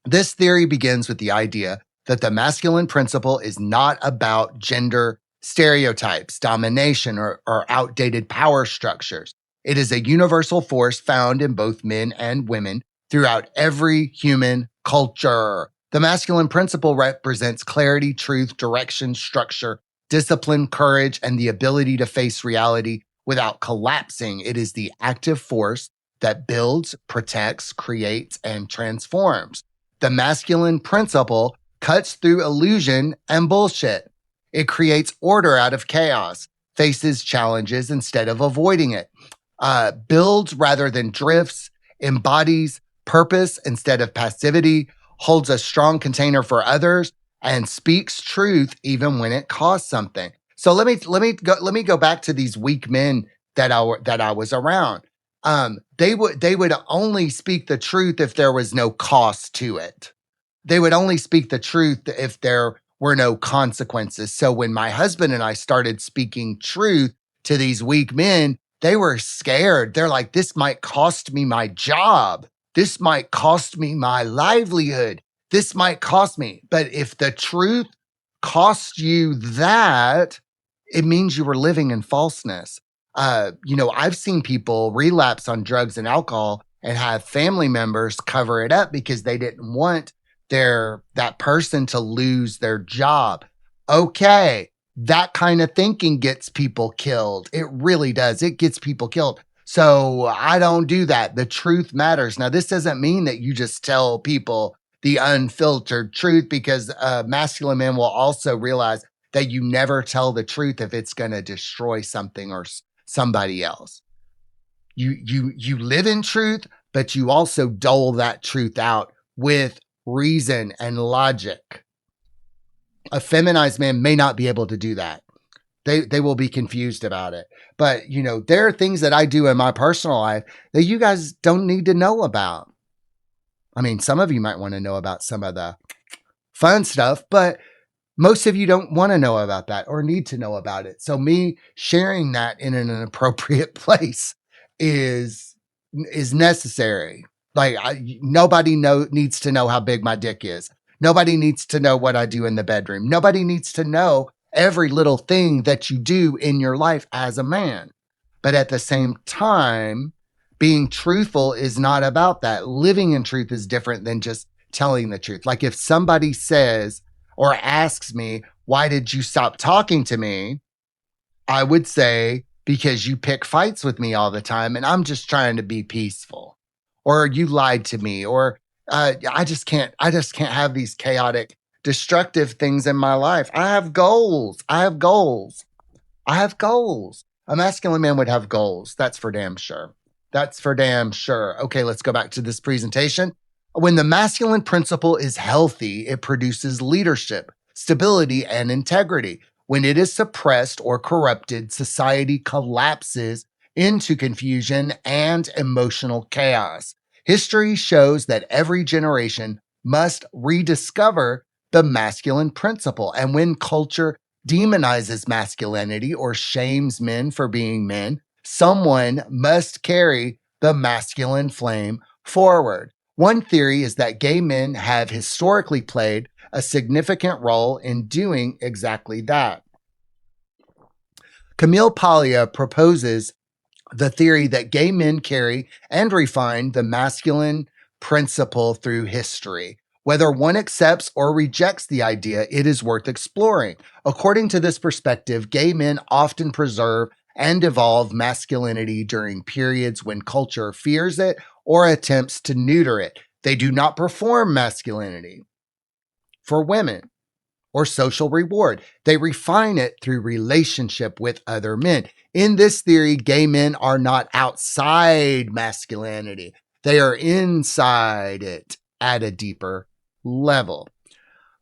This theory begins with the idea that the masculine principle is not about gender stereotypes, domination, or outdated power structures. It is a universal force found in both men and women throughout every human culture. The masculine principle represents clarity, truth, direction, structure, discipline, courage, and the ability to face reality without collapsing. It is the active force that builds, protects, creates, and transforms. The masculine principle cuts through illusion and bullshit. It creates order out of chaos, faces challenges instead of avoiding it, builds rather than drifts, embodies purpose instead of passivity, holds a strong container for others, and speaks truth even when it costs something. So let me go back to these weak men that I was around. They would only speak the truth if there was no cost to it. They would only speak the truth if there were no consequences. So when my husband and I started speaking truth to these weak men, they were scared. They're like, this might cost me my job. This might cost me my livelihood. This might cost me. But if the truth costs you that, it means you were living in falseness. I've seen people relapse on drugs and alcohol and have family members cover it up because they didn't want that person to lose their job. Okay, that kind of thinking gets people killed. It really does. It gets people killed. So I don't do that. The truth matters. Now, this doesn't mean that you just tell people the unfiltered truth, because masculine men will also realize that you never tell the truth if it's going to destroy something or somebody else. You live in truth, but you also dole that truth out with reason and logic. A feminized man may not be able to do that. They will be confused about it. But, there are things that I do in my personal life that you guys don't need to know about. I mean, some of you might want to know about some of the fun stuff, but most of you don't want to know about that or need to know about it. So me sharing that in an appropriate place is necessary. Like nobody needs to know how big my dick is. Nobody needs to know what I do in the bedroom. Nobody needs to know every little thing that you do in your life as a man. But at the same time, being truthful is not about that. Living in truth is different than just telling the truth. Like if somebody says or asks me, why did you stop talking to me? I would say, because you pick fights with me all the time and I'm just trying to be peaceful. Or you lied to me, or I just can't have these chaotic, destructive things in my life. I have goals. A masculine man would have goals. That's for damn sure. Okay, let's go back to this presentation. When the masculine principle is healthy, it produces leadership, stability, and integrity. When it is suppressed or corrupted, society collapses into confusion and emotional chaos. History shows that every generation must rediscover the masculine principle. And when culture demonizes masculinity or shames men for being men, someone must carry the masculine flame forward. One theory is that gay men have historically played a significant role in doing exactly that. Camille Paglia proposes the theory that gay men carry and refine the masculine principle through history. Whether one accepts or rejects the idea, it is worth exploring. According to this perspective, gay men often preserve and evolve masculinity during periods when culture fears it or attempts to neuter it. They do not perform masculinity for women or social reward. They refine it through relationship with other men. In this theory, gay men are not outside masculinity. They are inside it at a deeper level.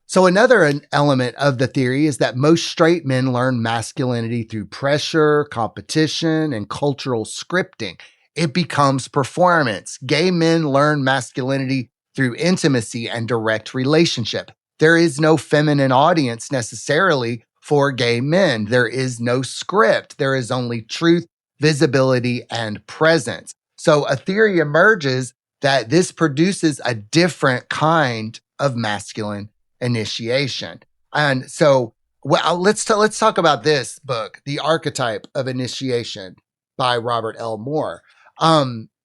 So another element of the theory is that most straight men learn masculinity through pressure, competition, and cultural scripting. It becomes performance. Gay men learn masculinity through intimacy and direct relationship. There is no feminine audience necessarily for gay men. There is no script. There is only truth, visibility, and presence. So a theory emerges that this produces a different kind of masculine initiation. And so let's talk about this book, The Archetype of Initiation by Robert L. Moore.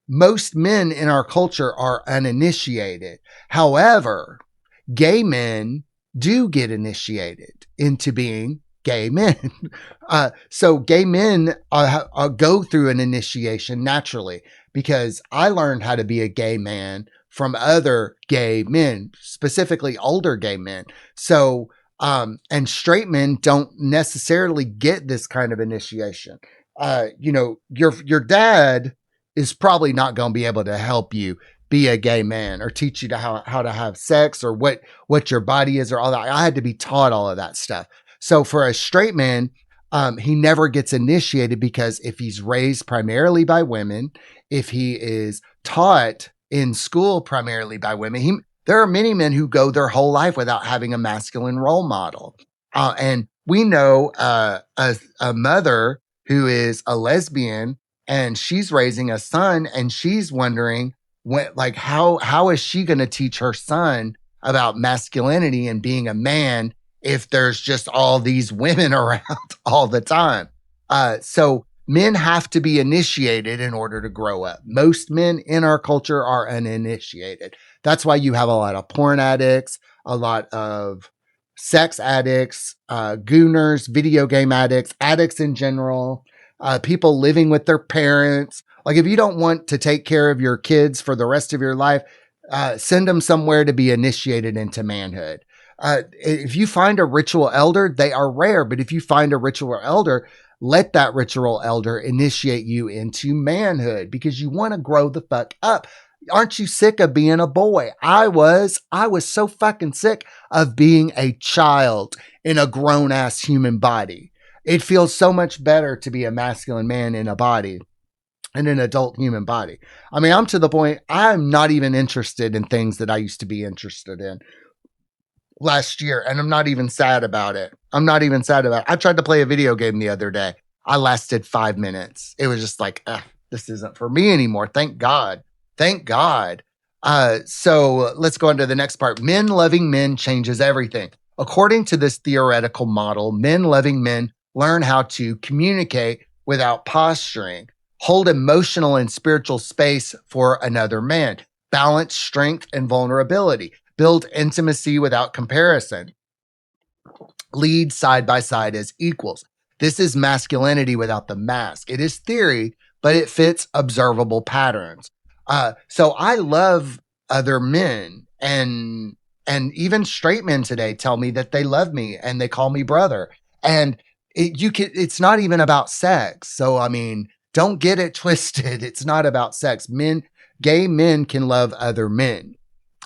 Most men in our culture are uninitiated. However, gay men do get initiated into being gay men. So gay men go through an initiation naturally, because I learned how to be a gay man from other gay men, specifically older gay men. So, and straight men don't necessarily get this kind of initiation. Your dad is probably not going to be able to help you be a gay man or teach you to how to have sex or what your body is or all that. I had to be taught all of that stuff. So for a straight man, he never gets initiated, because if he's raised primarily by women, if he is taught in school primarily by women, there are many men who go their whole life without having a masculine role model. And we know a mother who is a lesbian, and she's raising a son, and she's wondering how is she going to teach her son about masculinity and being a man if there's just all these women around all the time. So men have to be initiated in order to grow up. Most men in our culture are uninitiated. That's why you have a lot of porn addicts, a lot of sex addicts, gooners, video game addicts in general, people living with their parents. Like, if you don't want to take care of your kids for the rest of your life, send them somewhere to be initiated into manhood. If you find a ritual elder, they are rare, but if you find a ritual elder, let that ritual elder initiate you into manhood, because you want to grow the fuck up. Aren't you sick of being a boy? I was so fucking sick of being a child in a grown ass human body. It feels so much better to be a masculine man in a body, in an adult human body. I mean, I'm to the point, I'm not even interested in things that I used to be interested in last year, and I'm not even sad about it. I tried to play a video game the other day. I lasted 5 minutes. It was just like, this isn't for me anymore. Thank God. So let's go on to the next part. Men loving men changes everything. According to this theoretical model, men loving men learn how to communicate without posturing, hold emotional and spiritual space for another man, balance strength and vulnerability, build intimacy without comparison, lead side by side as equals. This is masculinity without the mask. It is theory, but it fits observable patterns. So I love other men, and even straight men today tell me that they love me and they call me brother. And it's not even about sex. So, I mean, don't get it twisted. It's not about sex. Gay men can love other men.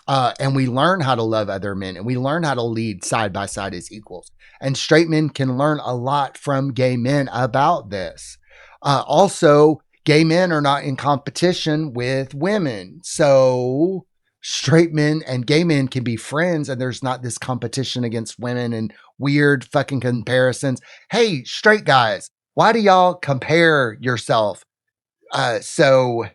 And we learn how to love other men, and we learn how to lead side by side as equals. And straight men can learn a lot from gay men about this. Also, gay men are not in competition with women. So straight men and gay men can be friends, and there's not this competition against women and weird fucking comparisons. Hey, straight guys, why do y'all compare yourself to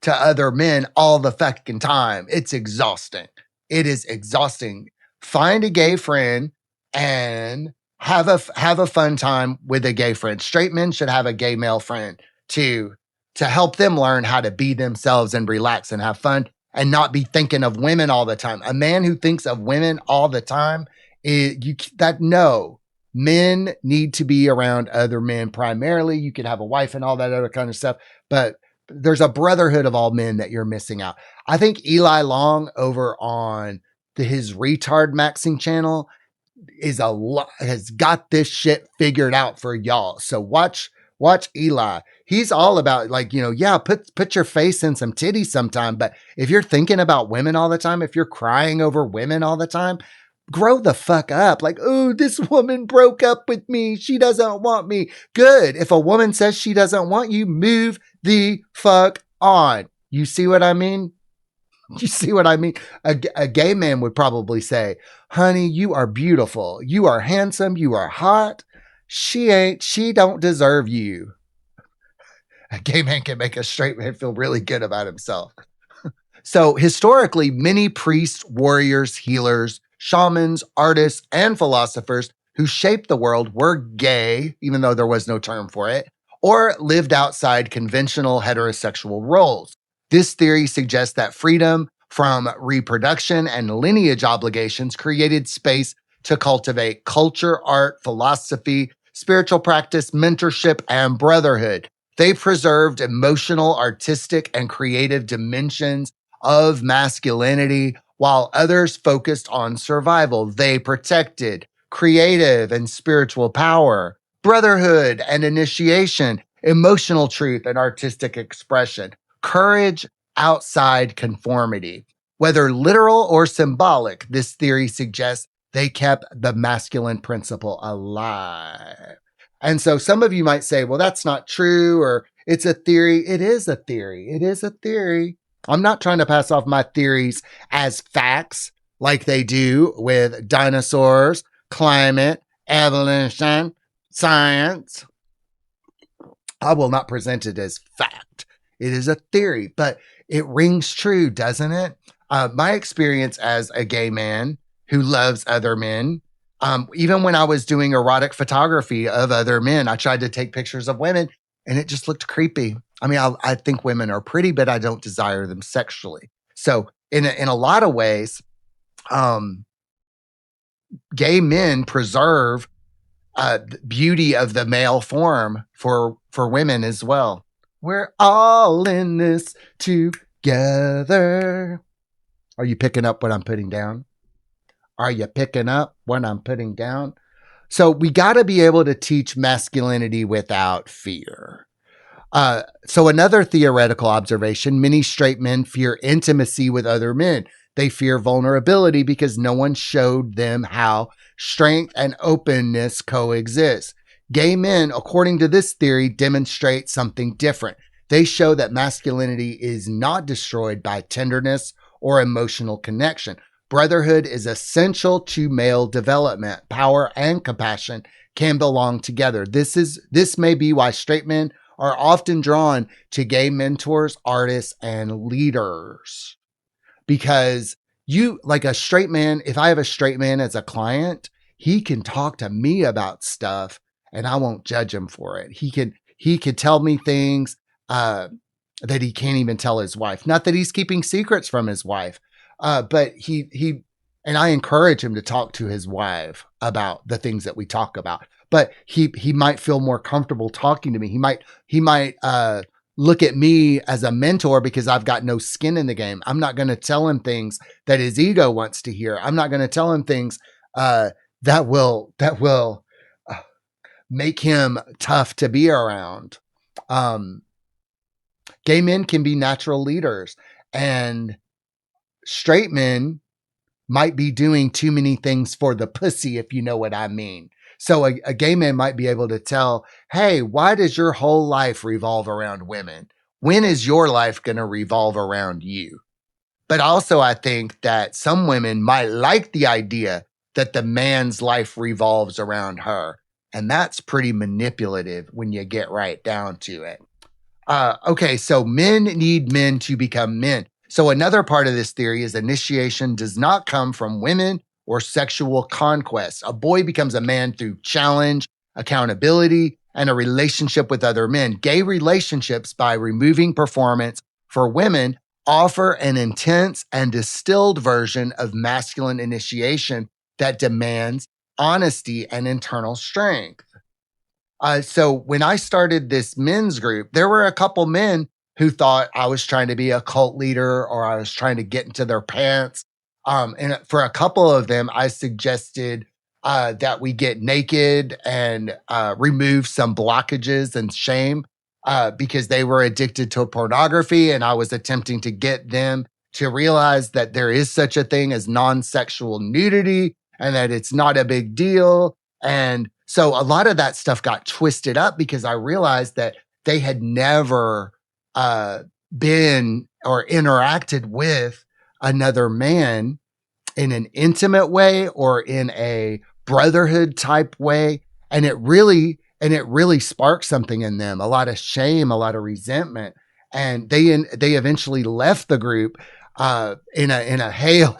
other men all the fucking time? It's exhausting. It is exhausting. Find a gay friend and have a fun time with a gay friend. Straight men should have a gay male friend to help them learn how to be themselves and relax and have fun and not be thinking of women all the time. A man who thinks of women all the time no. Men need to be around other men primarily. You could have a wife and all that other kind of stuff, but there's a brotherhood of all men that you're missing out. I think Eli Long over on his retard maxing channel has got this shit figured out for y'all. So watch Eli. He's all about like, yeah, put your face in some titties sometime. But if you're thinking about women all the time, if you're crying over women all the time, grow the fuck up. Like, oh, this woman broke up with me. She doesn't want me. Good. If a woman says she doesn't want you, move the fuck on. You see what I mean? You see what I mean? A gay man would probably say, honey, you are beautiful. You are handsome. You are hot. She don't deserve you. A gay man can make a straight man feel really good about himself. So historically, many priests, warriors, healers, shamans, artists, and philosophers who shaped the world were gay, even though there was no term for it, or lived outside conventional heterosexual roles. This theory suggests that freedom from reproduction and lineage obligations created space to cultivate culture, art, philosophy, spiritual practice, mentorship, and brotherhood. They preserved emotional, artistic, and creative dimensions of masculinity, while others focused on survival. They protected creative and spiritual power, brotherhood and initiation, emotional truth and artistic expression, courage outside conformity. Whether literal or symbolic, this theory suggests they kept the masculine principle alive. And so some of you might say, well, that's not true, or it's a theory. It is a theory. It is a theory. I'm not trying to pass off my theories as facts like they do with dinosaurs, climate, evolution, science. I will not present it as fact. It is a theory, but it rings true, doesn't it? My experience as a gay man who loves other men, even when I was doing erotic photography of other men, I tried to take pictures of women and it just looked creepy. I mean, I think women are pretty, but I don't desire them sexually. So in a lot of ways, gay men preserve beauty of the male form for women as well. We're all in this together. Are you picking up what I'm putting down? Are you picking up what I'm putting down? So we got to be able to teach masculinity without fear. So another theoretical observation, many straight men fear intimacy with other men. They fear vulnerability because no one showed them how strength and openness coexist. Gay men, according to this theory, demonstrate something different. They show that masculinity is not destroyed by tenderness or emotional connection. Brotherhood is essential to male development. Power and compassion can belong together. This may be why straight men are often drawn to gay mentors, artists, and leaders. Because like a straight man, if I have a straight man as a client, he can talk to me about stuff and I won't judge him for it. He could tell me things that he can't even tell his wife. Not that he's keeping secrets from his wife, but he and I encourage him to talk to his wife about the things that we talk about. But he might feel more comfortable talking to me. He might look at me as a mentor because I've got no skin in the game. I'm not going to tell him things that his ego wants to hear. I'm not going to tell him things that will make him tough to be around. Gay men can be natural leaders, and straight men might be doing too many things for the pussy, if you know what I mean. So a gay man might be able to tell, hey, why does your whole life revolve around women? When is your life going to revolve around you? But also I think that some women might like the idea that the man's life revolves around her. And that's pretty manipulative when you get right down to it. Okay, so men need men to become men. So another part of this theory is initiation does not come from women or sexual conquest. A boy becomes a man through challenge, accountability, and a relationship with other men. Gay relationships, by removing performance for women, offer an intense and distilled version of masculine initiation that demands honesty and internal strength. So when I started this men's group, there were a couple men who thought I was trying to be a cult leader or I was trying to get into their pants. And for a couple of them, I suggested that we get naked and remove some blockages and shame because they were addicted to pornography. And I was attempting to get them to realize that there is such a thing as non-sexual nudity and that it's not a big deal. And so a lot of that stuff got twisted up because I realized that they had never been or interacted with another man in an intimate way or in a brotherhood type way. And it really sparked something in them, a lot of shame, a lot of resentment. And they eventually left the group in a hail.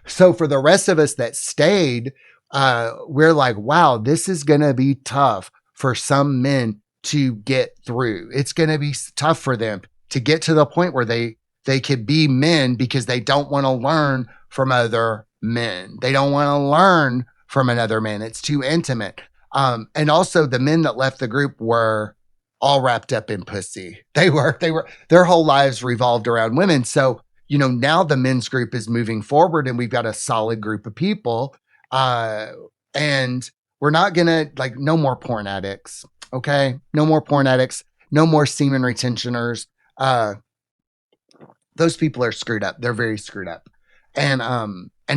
So for the rest of us that stayed, we're like, wow, this is going to be tough for some men to get through. It's going to be tough for them to get to the point where they could be men because they don't want to learn from other men. They don't want to learn from another man. It's too intimate. And also the men that left the group were all wrapped up in pussy. Their whole lives revolved around women. So, now the men's group is moving forward and we've got a solid group of people. And we're not gonna no more porn addicts. Okay. No more porn addicts, no more semen retentioners. Those people are screwed up. They're very screwed up and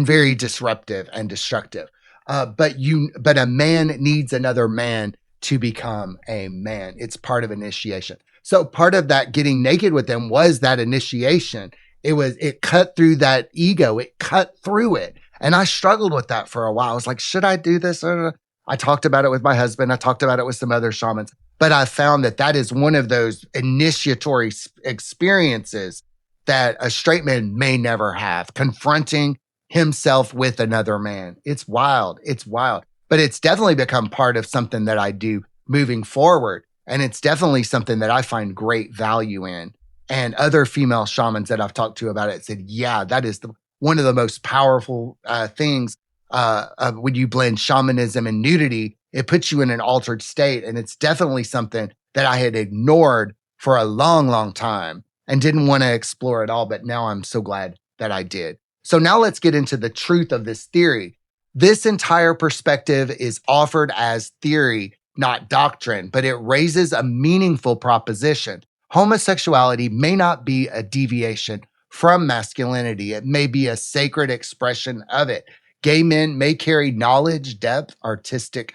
very disruptive and destructive. But a man needs another man to become a man. It's part of initiation. So part of that getting naked with them was that initiation. It cut through that ego. It cut through it. And I struggled with that for a while. I was like, should I do this? I talked about it with my husband. I talked about it with some other shamans, but I found that is one of those initiatory experiences that a straight man may never have, confronting himself with another man. It's wild. It's wild, but it's definitely become part of something that I do moving forward. And it's definitely something that I find great value in. And other female shamans that I've talked to about it said, yeah, that is one of the most powerful things when you blend shamanism and nudity. It puts you in an altered state. And it's definitely something that I had ignored for a long, long time and didn't want to explore at all. But now I'm so glad that I did. So now let's get into the truth of this theory. This entire perspective is offered as theory, not doctrine, but it raises a meaningful proposition. Homosexuality may not be a deviation from masculinity. It may be a sacred expression of it. Gay men may carry knowledge, depth, artistic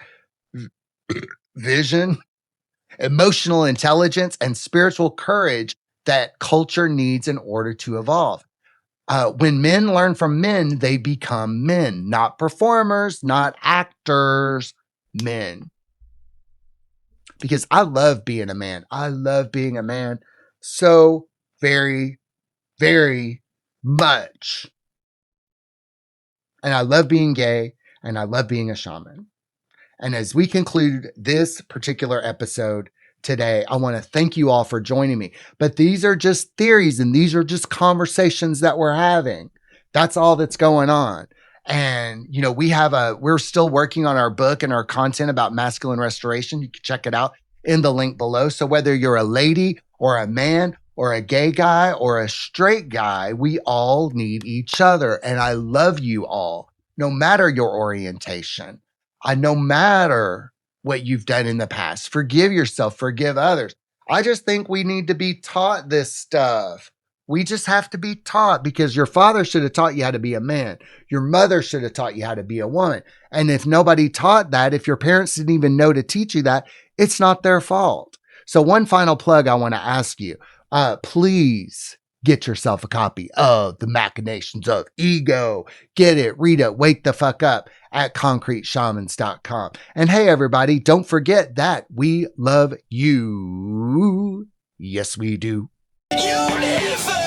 vision, emotional intelligence, and spiritual courage that culture needs in order to evolve. When men learn from men, they become men, not performers, not actors, men. Because I love being a man. I love being a man so very, very much. And I love being gay and I love being a shaman. And as we conclude this particular episode today, I want to thank you all for joining me. But these are just theories and these are just conversations that we're having. That's all that's going on. And, we're still working on our book and our content about masculine restoration. You can check it out in the link below. So whether you're a lady or a man or a gay guy or a straight guy, we all need each other. And I love you all, no matter your orientation. No matter what you've done in the past. Forgive yourself, forgive others. I just think we need to be taught this stuff. We just have to be taught because your father should have taught you how to be a man. Your mother should have taught you how to be a woman. And if nobody taught that, if your parents didn't even know to teach you that, it's not their fault. So one final plug I want to ask you, please get yourself a copy of The Machinations of Ego. Get it, read it, wake the fuck up at concreteshamans.com. And hey, everybody, don't forget that we love you. Yes, we do. Universe!